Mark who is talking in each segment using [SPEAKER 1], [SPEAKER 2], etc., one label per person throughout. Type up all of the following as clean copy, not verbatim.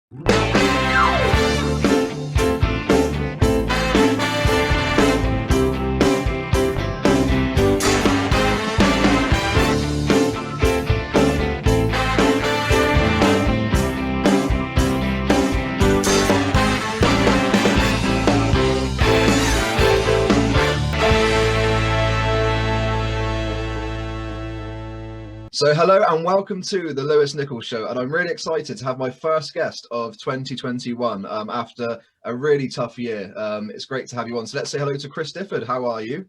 [SPEAKER 1] So hello and welcome to the Lewis Nichols Show, and I'm really excited to have my first guest of 2021 after a really tough year. It's great to have you on. So let's say hello to Chris Difford. How are you?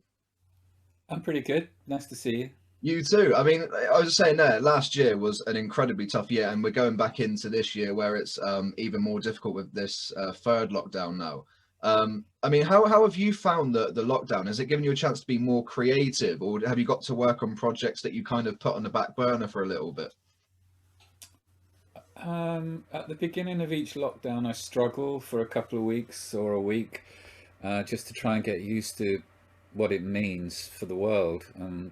[SPEAKER 2] I'm pretty good. Nice to see you.
[SPEAKER 1] You too. I mean, I was saying there, last year was an incredibly tough year, and we're going back into this year where it's even more difficult with this third lockdown now. I mean, how have you found the lockdown? Has it given you a chance to be more creative, or have you got to work on projects that you kind of put on the back burner for a little bit?
[SPEAKER 2] At the beginning of each lockdown, I struggle for a couple of weeks or a week just to try and get used to what it means for the world. And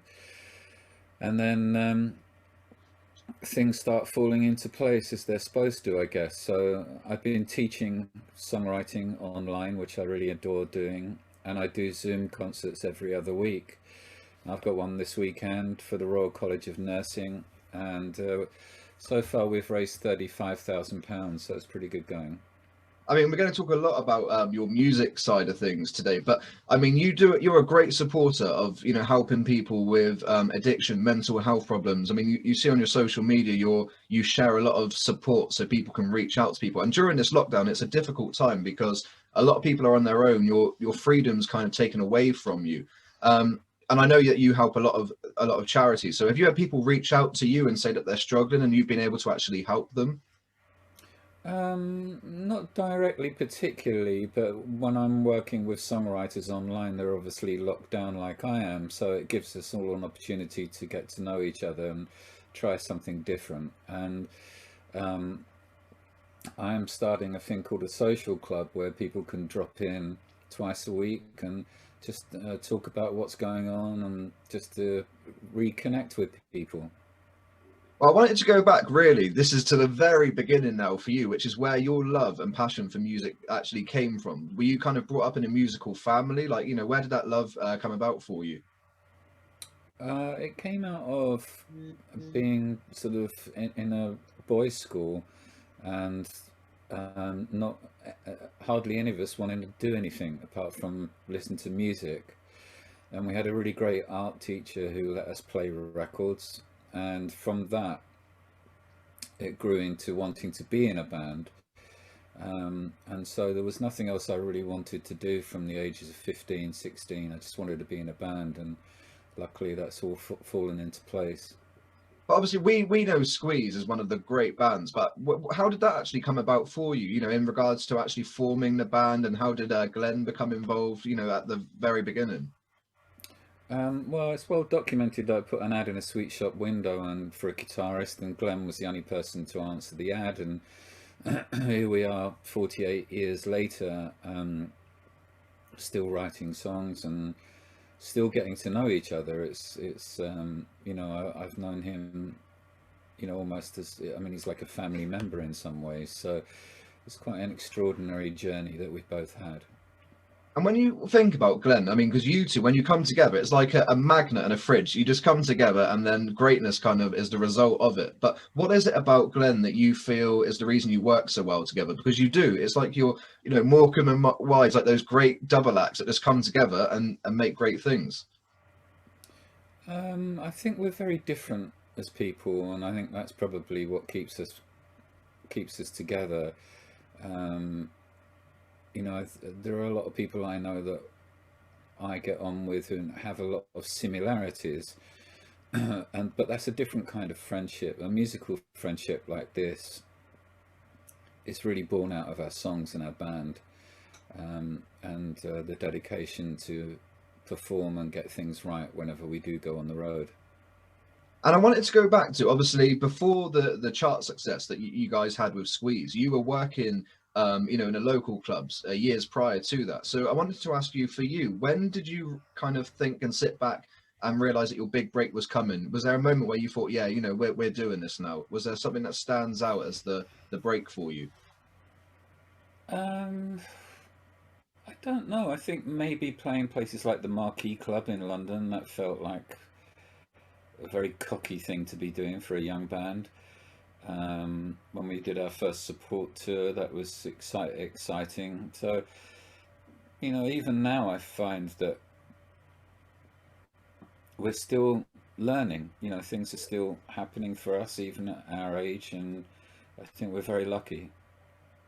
[SPEAKER 2] then things start falling into place as they're supposed to, I guess. So I've been teaching songwriting online, which I really adore doing, and I do Zoom concerts every other week. I've got one this weekend for the Royal College of Nursing, and so far we've raised £35,000, so it's pretty good going.
[SPEAKER 1] I mean, we're going to talk a lot about your music side of things today, but I mean, you're a great supporter of, helping people with addiction, mental health problems. I mean, you see on your social media, you share a lot of support so people can reach out to people. And during this lockdown, it's a difficult time because a lot of people are on their own. Your freedom's kind of taken away from you. And I know that you help a lot of charities. So have you had people reach out to you and say that they're struggling and you've been able to actually help them?
[SPEAKER 2] Not directly particularly, but when I'm working with songwriters online, they're obviously locked down like I am, so it gives us all an opportunity to get to know each other and try something different. And I am starting a thing called a social club where people can drop in twice a week and just talk about what's going on and just to reconnect with people.
[SPEAKER 1] Well, I wanted to go back, really. This is to the very beginning now for you, which is where your love and passion for music actually came from. Were you kind of brought up in a musical family? Like, where did that love come about for you?
[SPEAKER 2] It came out of being sort of in a boys' school and not hardly any of us wanting to do anything apart from listen to music. And we had a really great art teacher who let us play records. And from that, it grew into wanting to be in a band. And so there was nothing else I really wanted to do from the ages of 15, 16. I just wanted to be in a band, and luckily that's all fallen into place.
[SPEAKER 1] But obviously, we know Squeeze is one of the great bands, but how did that actually come about for you, in regards to actually forming the band, and how did Glenn become involved, at the very beginning?
[SPEAKER 2] Well, it's well documented that I put an ad in a sweet shop window and for a guitarist, and Glenn was the only person to answer the ad. And here we are, 48 years later, still writing songs and still getting to know each other. I've known him, almost as, I mean, he's like a family member in some ways. So it's quite an extraordinary journey that we've both had.
[SPEAKER 1] And when you think about Glenn, I mean, because you two, when you come together, it's like a magnet and a fridge. You just come together and then greatness kind of is the result of it. But what is it about Glenn that you feel is the reason you work so well together? Because you do. It's like you're, Morecambe and Wise, like those great double acts that just come together and make great things.
[SPEAKER 2] I think we're very different as people, and I think that's probably what keeps us together. There are a lot of people I know that I get on with and have a lot of similarities, but that's a different kind of friendship. A musical friendship like this is really born out of our songs and our band, and the dedication to perform and get things right whenever we do go on the road.
[SPEAKER 1] And I wanted to go back to, obviously, before the chart success that you guys had with Squeeze, you were working in the local clubs years prior to that. So I wanted to ask you, for you, when did you kind of think and sit back and realize that your big break was coming? Was there a moment where you thought, yeah, we're doing this now? Was there something that stands out as the break for you?
[SPEAKER 2] Um, I don't know. I think maybe playing places like the Marquee Club in London, that felt like a very cocky thing to be doing for a young band. When we did our first support tour, that was exciting. So, even now I find that we're still learning. Things are still happening for us, even at our age, and I think we're very lucky.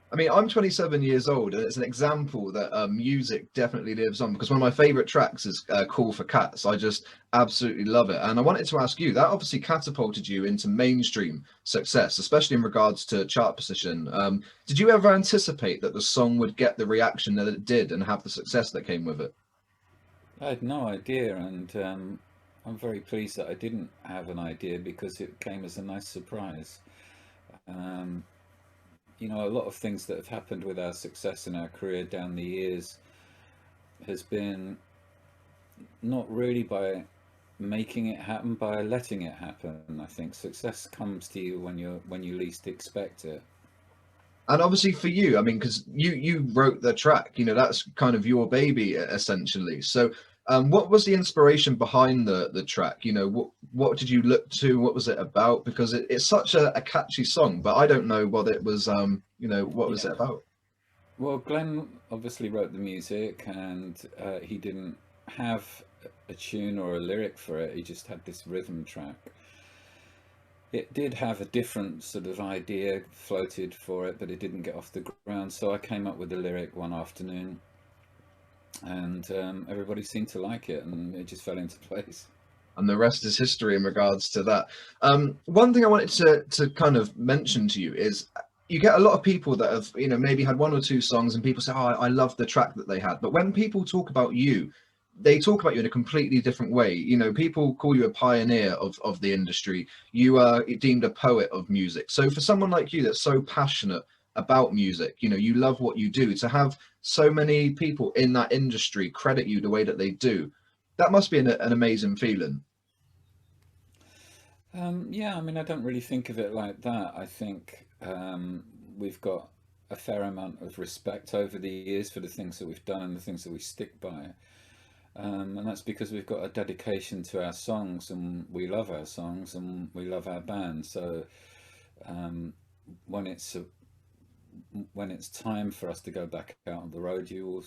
[SPEAKER 1] I mean, I'm 27 years old, and it's an example that music definitely lives on. Because one of my favorite tracks is "Call for Cats." I just absolutely love it, and I wanted to ask you that obviously catapulted you into mainstream success, especially in regards to chart position. Did you ever anticipate that the song would get the reaction that it did and have the success that came with it?
[SPEAKER 2] I had no idea, and I'm very pleased that I didn't have an idea because it came as a nice surprise. Um, a lot of things that have happened with our success in our career down the years has been not really by making it happen, by letting it happen. I think success comes to you when you least expect it.
[SPEAKER 1] And obviously for you, I mean, because you wrote the track, that's kind of your baby essentially. So, what was the inspiration behind the track? What did you look to? What was it about? Because it's such a catchy song, but I don't know what it was. What was it
[SPEAKER 2] Yeah.
[SPEAKER 1] about?
[SPEAKER 2] Well, Glenn obviously wrote the music, and he didn't have a tune or a lyric for it. He just had this rhythm track. It did have a different sort of idea floated for it, but it didn't get off the ground. So I came up with the lyric one afternoon, and everybody seemed to like it, and it just fell into place.
[SPEAKER 1] And the rest is history in regards to that. One thing I wanted to kind of mention to you is you get a lot of people that have maybe had one or two songs, and people say, "Oh, I love the track that they had." But when people talk about you, they talk about you in a completely different way. People call you a pioneer of the industry. You are deemed a poet of music. So for someone like you that's so passionate about music, you love what you do, to have so many people in that industry credit you the way that they do, that must be an amazing feeling.
[SPEAKER 2] Yeah, I mean, I don't really think of it like that. I think we've got a fair amount of respect over the years for the things that we've done and the things that we stick by. And that's because we've got a dedication to our songs, and we love our songs, and we love our band. So um, when it's time for us to go back out on the road, you will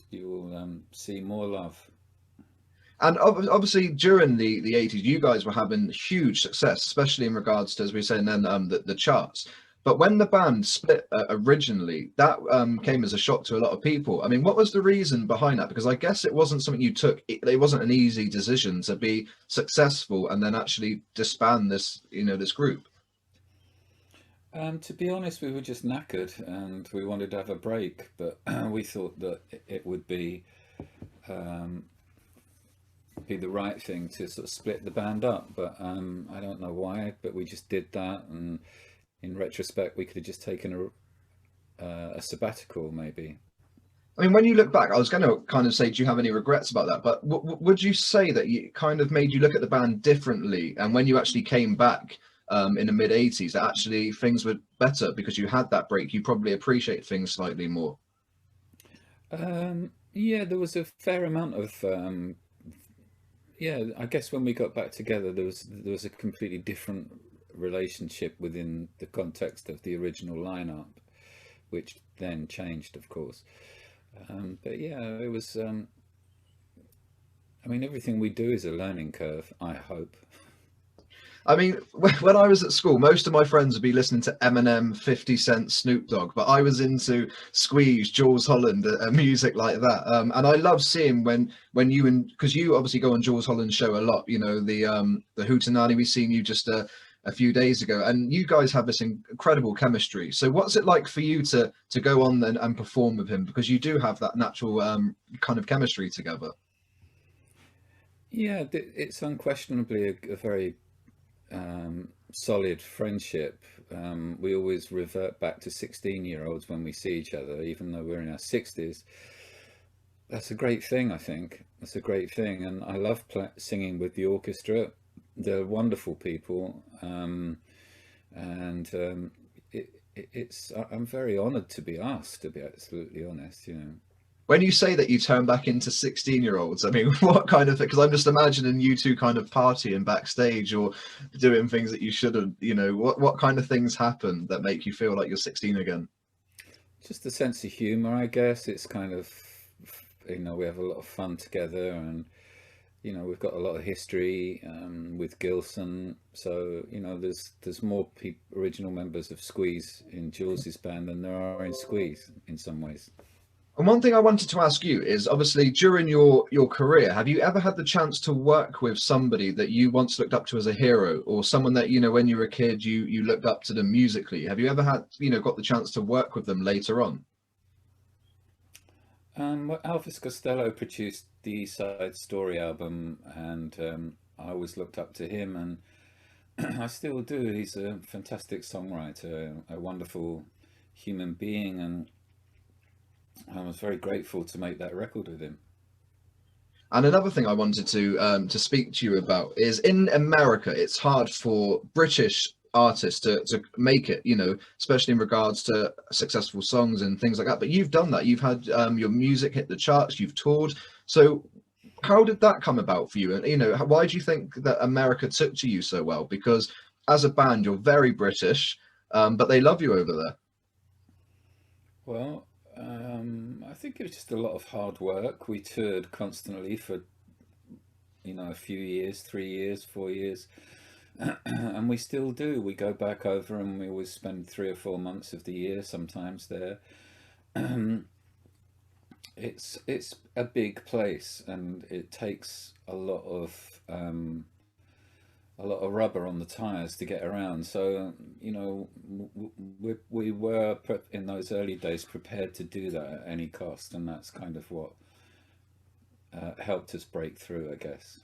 [SPEAKER 2] see more love.
[SPEAKER 1] And obviously, during the 80s, you guys were having huge success, especially in regards to, as we were saying then, the charts. But when the band split originally, that came as a shock to a lot of people. I mean, what was the reason behind that? Because I guess it wasn't something you took. It wasn't an easy decision to be successful and then actually disband this group.
[SPEAKER 2] To be honest, we were just knackered and we wanted to have a break, but we thought that it would um, be the right thing to sort of split the band up. But I don't know why, but we just did that. And in retrospect, we could have just taken a sabbatical, maybe.
[SPEAKER 1] I mean, when you look back, I was going to kind of say, do you have any regrets about that? But would you say that you kind of made you look at the band differently? And when you actually came back in the mid 80s, that actually things were better because you had that break. You probably appreciate things slightly more.
[SPEAKER 2] Yeah, there was a fair amount of yeah. I guess when we got back together, there was a completely different relationship within the context of the original lineup, which then changed, of course. But yeah, it was. I mean, everything we do is a learning curve, I hope.
[SPEAKER 1] I mean, when I was at school, most of my friends would be listening to Eminem, 50 Cent, Snoop Dogg, but I was into Squeeze, Jaws Holland, music like that. And I love seeing when you, and because you obviously go on Jaws Holland's show a lot, the Hootenanny, we seen you just a few days ago, and you guys have this incredible chemistry. So what's it like for you to go on and perform with him? Because you do have that natural kind of chemistry together.
[SPEAKER 2] Yeah, it's unquestionably a very solid friendship. We always revert back to 16-year-olds when we see each other, even though we're in our 60s. That's a great thing, I think. That's a great thing. And I love singing with the orchestra. They're wonderful people. And I'm very honoured to be asked, to be absolutely honest.
[SPEAKER 1] When you say that you turn back into 16-year-olds, I mean, what kind of, because I'm just imagining you two kind of partying backstage or doing things that you shouldn't, what kind of things happen that make you feel like you're 16 again?
[SPEAKER 2] Just a sense of humour, I guess. It's kind of, we have a lot of fun together, and we've got a lot of history with Gilson. So there's more original members of Squeeze in Jules's band than there are in Squeeze in some ways.
[SPEAKER 1] And one thing I wanted to ask you is, obviously, during your career, have you ever had the chance to work with somebody that you once looked up to as a hero, or someone that, when you were a kid, you looked up to them musically? Have you ever had, got the chance to work with them later on?
[SPEAKER 2] Well, Elvis Costello produced the East Side Story album, and I always looked up to him, and I still do. He's a fantastic songwriter, a wonderful human being, and I was very grateful to make that record with him.
[SPEAKER 1] And another thing I wanted to speak to you about is, in America, it's hard for British artists to make it, especially in regards to successful songs and things like that. But you've done that. You've had your music hit the charts. You've toured. So how did that come about for you? And why do you think that America took to you so well? Because as a band, you're very British, but they love you over there.
[SPEAKER 2] Well, I think it was just a lot of hard work. We toured constantly for, a few years, 3 years, 4 years, and we still do. We go back over and we always spend 3 or 4 months of the year sometimes there. It's a big place, and it takes a lot of rubber on the tires to get around. So, we were in those early days prepared to do that at any cost, and that's kind of what helped us break through, I guess.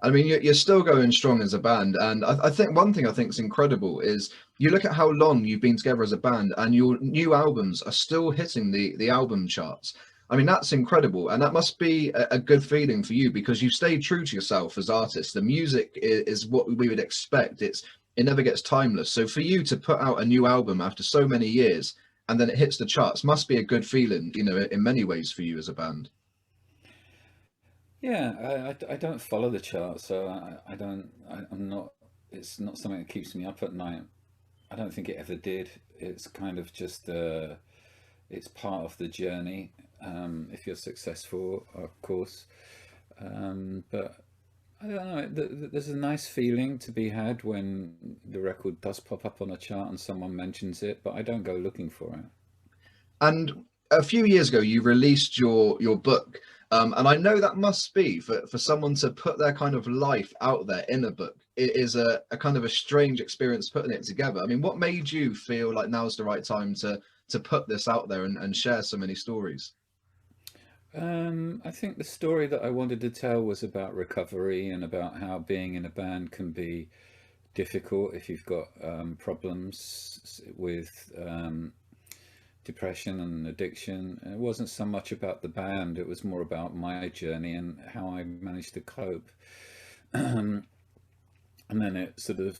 [SPEAKER 1] I mean, you're still going strong as a band, and I think one thing I think is incredible is you look at how long you've been together as a band, and your new albums are still hitting the album charts. I mean, that's incredible, and that must be a good feeling for you, because you stay true to yourself as artists. The music is what we would expect. It never gets timeless. So for you to put out a new album after so many years and then it hits the charts must be a good feeling, in many ways for you as a band.
[SPEAKER 2] Yeah, I don't follow the chart, so I don't. I'm not. It's not something that keeps me up at night. I don't think it ever did. It's kind of just it's part of the journey. If you're successful, of course. But I don't know. There's a nice feeling to be had when the record does pop up on a chart and someone mentions it, but I don't go looking for it.
[SPEAKER 1] And a few years ago, you released your book, and I know that must be for someone to put their kind of life out there in a book. It is a kind of a strange experience putting it together. I mean, what made you feel like now's the right time to put this out there and share so many stories?
[SPEAKER 2] I think the story that I wanted to tell was about recovery and about how being in a band can be difficult if you've got problems with depression and addiction. And it wasn't so much about the band, it was more about my journey and how I managed to cope. And then it sort of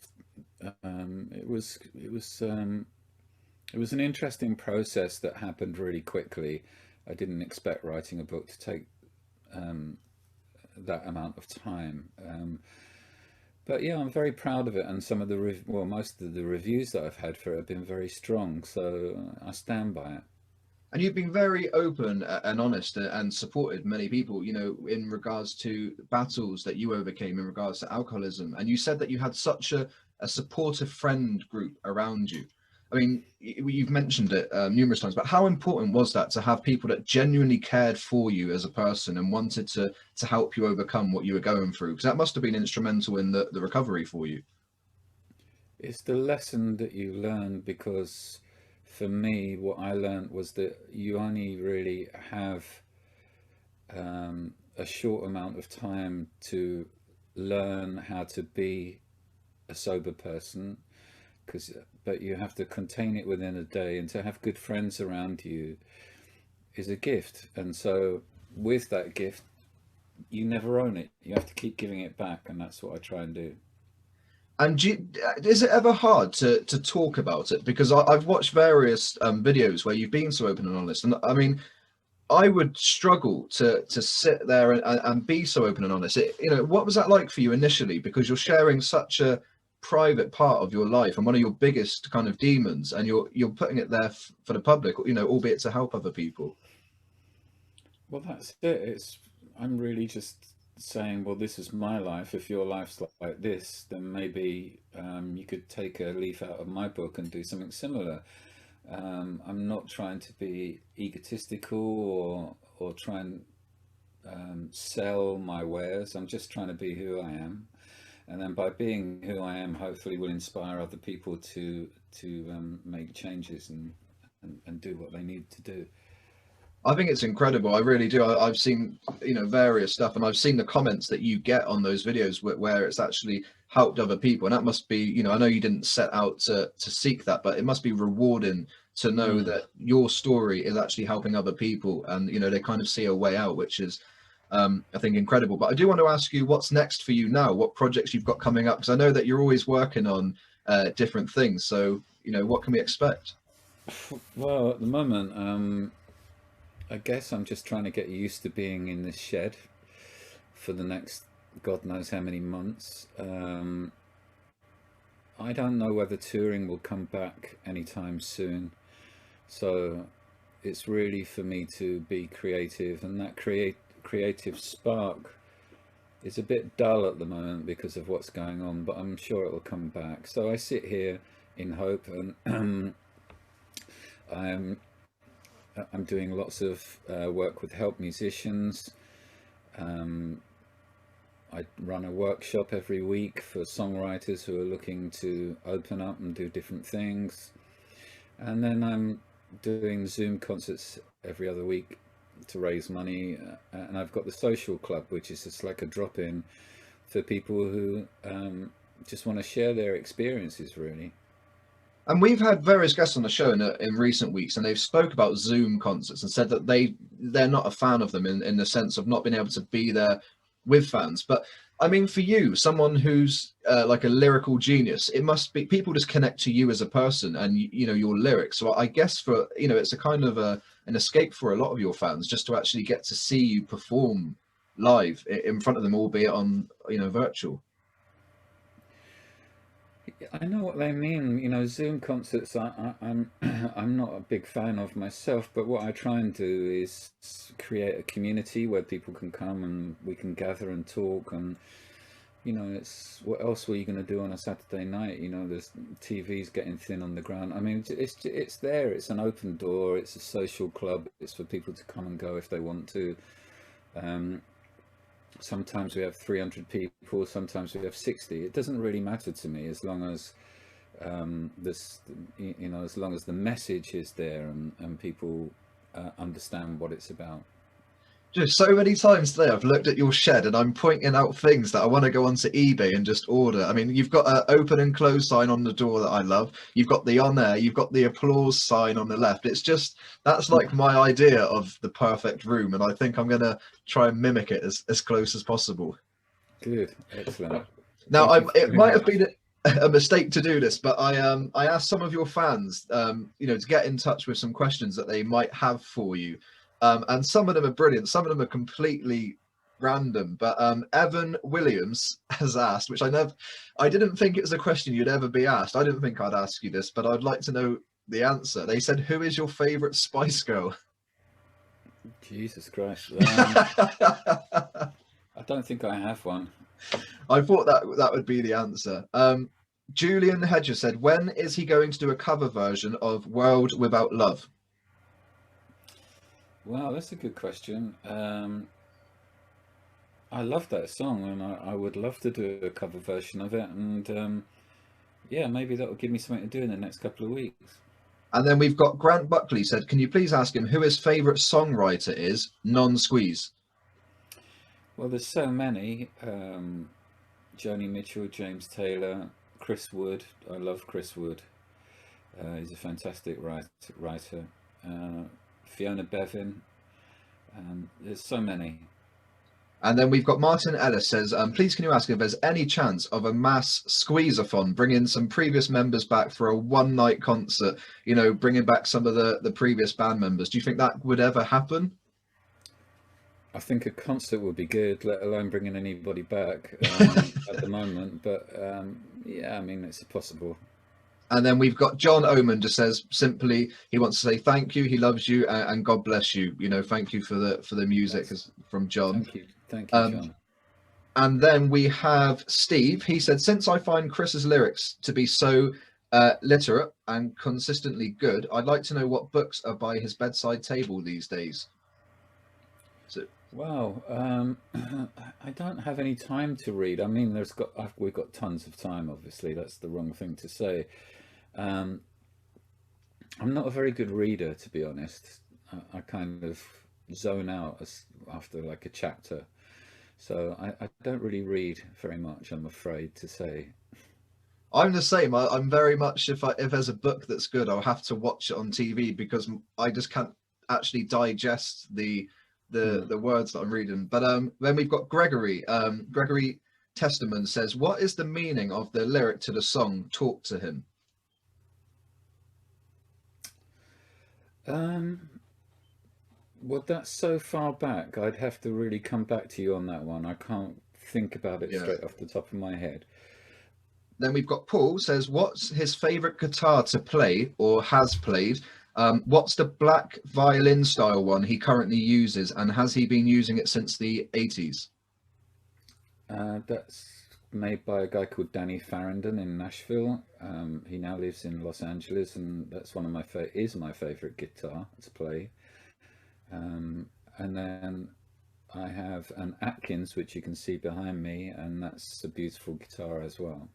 [SPEAKER 2] it was an interesting process that happened really quickly. I didn't expect writing a book to take that amount of time. But yeah, I'm very proud of it, and some of the most of the reviews that I've had for it have been very strong, so I stand by it.
[SPEAKER 1] And you've been very open and honest and supported many people, in regards to battles that you overcame in regards to alcoholism. And you said that you had such a supportive friend group around you. I mean, you've mentioned it numerous times, but how important was that to have people that genuinely cared for you as a person and wanted to help you overcome what you were going through? Because that must have been instrumental in the recovery for you.
[SPEAKER 2] It's the lesson that you learn, because for me, what I learned was that you only really have a short amount of time to learn how to be a sober person, but you have to contain it within a day, and to have good friends around you is a gift. And so with that gift, you never own it. You have to keep giving it back, and that's what I try and do.
[SPEAKER 1] And is it ever hard to talk about it? Because I've watched various videos where you've been so open and honest, and I mean, I would struggle to sit there and be so open and honest. What was that like for you initially? Because you're sharing such a private part of your life and one of your biggest kind of demons, and you're putting it there for the public, albeit to help other people.
[SPEAKER 2] Well, that's it. I'm really just saying, well, this is my life. If your life's like this, then maybe you could take a leaf out of my book and do something similar. I'm not trying to be egotistical or try and sell my wares. I'm just trying to be who I am, and then by being who I am, hopefully, will inspire other people to make changes and do what they need to do.
[SPEAKER 1] I think it's incredible. I really do. I've seen, various stuff, and I've seen the comments that you get on those videos where it's actually helped other people. And that must be, I know you didn't set out to seek that, but it must be rewarding to know
[SPEAKER 2] Mm.
[SPEAKER 1] that your story is actually helping other people, and they kind of see a way out, which is, I think, incredible. But I do want to ask you, what's next for you now? What projects you've got coming up? Because I know that you're always working on different things. So, what can we expect?
[SPEAKER 2] Well, at the moment, I guess I'm just trying to get used to being in this shed for the next God knows how many months. I don't know whether touring will come back anytime soon. So it's really for me to be creative, and that creative spark is a bit dull at the moment because of what's going on, but I'm sure it will come back. So I sit here in hope, and I'm I'm doing lots of work with help musicians. Um, I run a workshop every week for songwriters who are looking to open up and do different things. And then I'm doing Zoom concerts every other week to raise money. And I've got the social club, which is just like a drop in for people who just want to share their experiences, really.
[SPEAKER 1] And we've had various guests on the show in recent weeks, and they've spoke about Zoom concerts and said that they're not a fan of them in the sense of not being able to be there with fans. But I mean, for you, someone who's like a lyrical genius, it must be people just connect to you as a person and your lyrics. So I guess for it's a kind of an escape for a lot of your fans just to actually get to see you perform live in front of them, albeit on virtual.
[SPEAKER 2] I know what they mean. You know, Zoom concerts. I'm I'm not a big fan of myself, but what I try and do is create a community where people can come and we can gather and talk. And it's what else were you going to do on a Saturday night? There's TV's getting thin on the ground. I mean, it's there. It's an open door. It's a social club. It's for people to come and go if they want to. Um, Sometimes we have 300 people, sometimes we have 60. It doesn't really matter to me as long as this, as long as the message is there and people understand what it's about.
[SPEAKER 1] Just so many times today, I've looked at your shed and I'm pointing out things that I want to go onto eBay and just order. I mean, you've got an open and close sign on the door that I love. You've got the on air, you've got the applause sign on the left. It's just, that's like my idea of the perfect room. And I think I'm going to try and mimic it as close as possible.
[SPEAKER 2] Good, excellent.
[SPEAKER 1] Now,
[SPEAKER 2] Thank you
[SPEAKER 1] it
[SPEAKER 2] very
[SPEAKER 1] might have
[SPEAKER 2] much.
[SPEAKER 1] been a mistake to do this, but I asked some of your fans, to get in touch with some questions that they might have for you. And some of them are brilliant, some of them are completely random. But Evan Williams has asked, which I didn't think it was a question you'd ever be asked. I didn't think I'd ask you this, but I'd like to know the answer. They said, "Who is your favorite Spice Girl?"
[SPEAKER 2] Jesus Christ.
[SPEAKER 1] I
[SPEAKER 2] I don't think I have one.
[SPEAKER 1] thought that would be the answer. Julian Hedger said, "When is he going to do a cover version of World Without Love?"
[SPEAKER 2] Wow, that's a good question. I love that song, and I would love to do a cover version of it. And yeah, maybe that will give me something to do in the next couple of weeks.
[SPEAKER 1] And then we've got Grant Buckley said, "Can you please ask him who his favourite songwriter is, non-Squeeze?"
[SPEAKER 2] Well, there's so many. Joni Mitchell, James Taylor, Chris Wood. I love Chris Wood. He's a fantastic writer. Fiona Bevan. There's so many.
[SPEAKER 1] And then we've got Martin Ellis says, please can you ask if there's any chance of a mass squeeze-a-thon, bringing some previous members back for a one-night concert, you know, bringing back some of the previous band members. Do you think that would ever happen?
[SPEAKER 2] I think a concert would be good, let alone bringing anybody back at the moment. But yeah, I mean, it's possible.
[SPEAKER 1] And then we've got John Oman just says simply he wants to say thank you, he loves you, and God bless you. You know, thank you for the music from John.
[SPEAKER 2] Thank you, John.
[SPEAKER 1] And then we have Steve. He said, since I find Chris's lyrics to be so literate and consistently good, I'd like to know what books are by his bedside table these days. So,
[SPEAKER 2] wow, I don't have any time to read. I mean, we've got tons of time. Obviously, that's the wrong thing to say. I'm not a very good reader, to be honest. I kind of zone out after like a chapter, so I don't really read very much, I'm afraid to say.
[SPEAKER 1] I'm the same. I'm very much, if there's a book that's good, I'll have to watch it on TV because I just can't actually digest the words that I'm reading. But then we've got Gregory. Gregory Testament says, what is the meaning of the lyric to the song Talk to Him?
[SPEAKER 2] Well, that's so far back, I'd have to really come back to you on that one. I can't think about it straight off the top of my head.
[SPEAKER 1] Then we've got Paul says, what's his favorite guitar to play or has played? What's the black violin style one he currently uses, and has he been using it since the 80s?
[SPEAKER 2] That's made by a guy called Danny Farrington in Nashville. He now lives in Los Angeles, and that's one of my favorite guitar to play. And then I have an Atkins, which you can see behind me, and that's a beautiful guitar as well.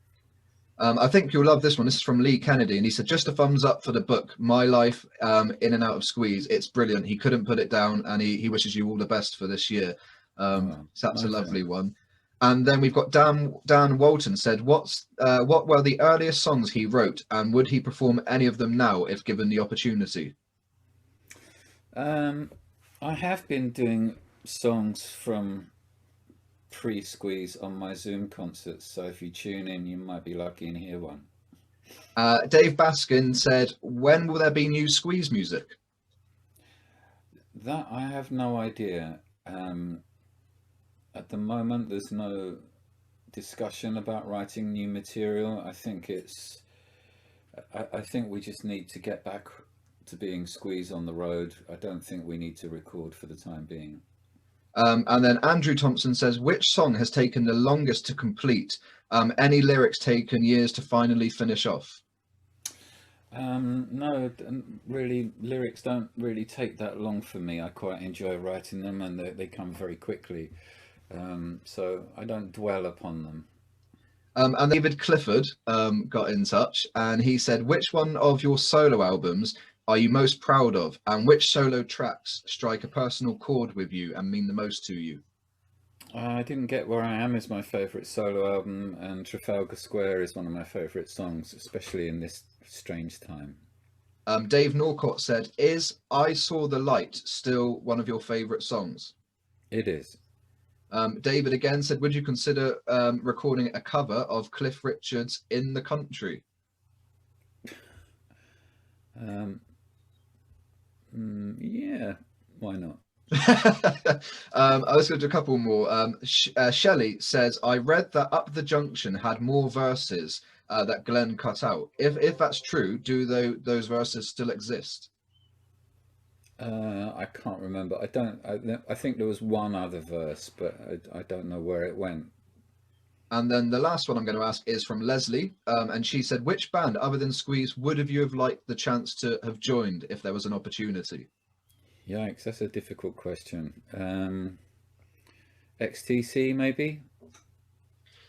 [SPEAKER 1] I think you'll love this one. This is from Lee Kennedy, and he said, just a thumbs up for the book, My Life in and Out of Squeeze. It's brilliant. He couldn't put it down, and he wishes you all the best for this year. So that's a lovely one. And then we've got Dan Walton said, what were the earliest songs he wrote, and would he perform any of them now if given the opportunity?
[SPEAKER 2] I have been doing songs from pre-Squeeze on my Zoom concerts, so if you tune in, you might be lucky and hear one.
[SPEAKER 1] Dave Baskin said, when will there be new Squeeze music?
[SPEAKER 2] That I have no idea. At the moment, there's no discussion about writing new material. I think we just need to get back to being Squeeze on the road. I don't think we need to record for the time being.
[SPEAKER 1] And then Andrew Thompson says, which song has taken the longest to complete? Any lyrics taken years to finally finish off?
[SPEAKER 2] No, really, lyrics don't really take that long for me. I quite enjoy writing them, and they come very quickly. So I don't dwell upon them.
[SPEAKER 1] And David Clifford got in touch, and he said, which one of your solo albums are you most proud of, and which solo tracks strike a personal chord with you and mean the most to you?
[SPEAKER 2] I Didn't Get Where I Am is my favourite solo album, and Trafalgar Square is one of my favourite songs, especially in this strange time.
[SPEAKER 1] Dave Norcott said, is I Saw the Light still one of your favourite songs?
[SPEAKER 2] It is.
[SPEAKER 1] David again said, would you consider recording a cover of Cliff Richard's In the Country?
[SPEAKER 2] Yeah, why not?
[SPEAKER 1] I was going to do a couple more. Shelley says, I read that Up the Junction had more verses that Glenn cut out. If that's true, do those verses still exist?
[SPEAKER 2] I can't remember. I think there was one other verse, but I don't know where it went.
[SPEAKER 1] And then the last one I'm going to ask is from Leslie, and she said, which band other than Squeeze would you have liked the chance to have joined if there was an opportunity?
[SPEAKER 2] Yikes, that's a difficult question. XTC maybe?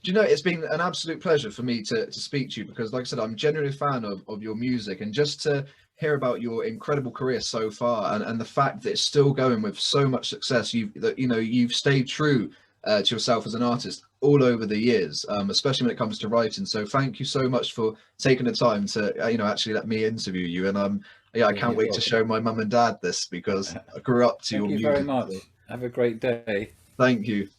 [SPEAKER 1] Do you know, it's been an absolute pleasure for me to speak to you, because like I said, I'm genuinely a fan of your music, and just to hear about your incredible career so far, and the fact that it's still going with so much success. You've stayed true to yourself as an artist all over the years, especially when it comes to writing. So thank you so much for taking the time to actually let me interview you. And I can't wait to show my mum and dad this, because I grew up to your music.
[SPEAKER 2] Thank you very much. Have a great day.
[SPEAKER 1] Thank you.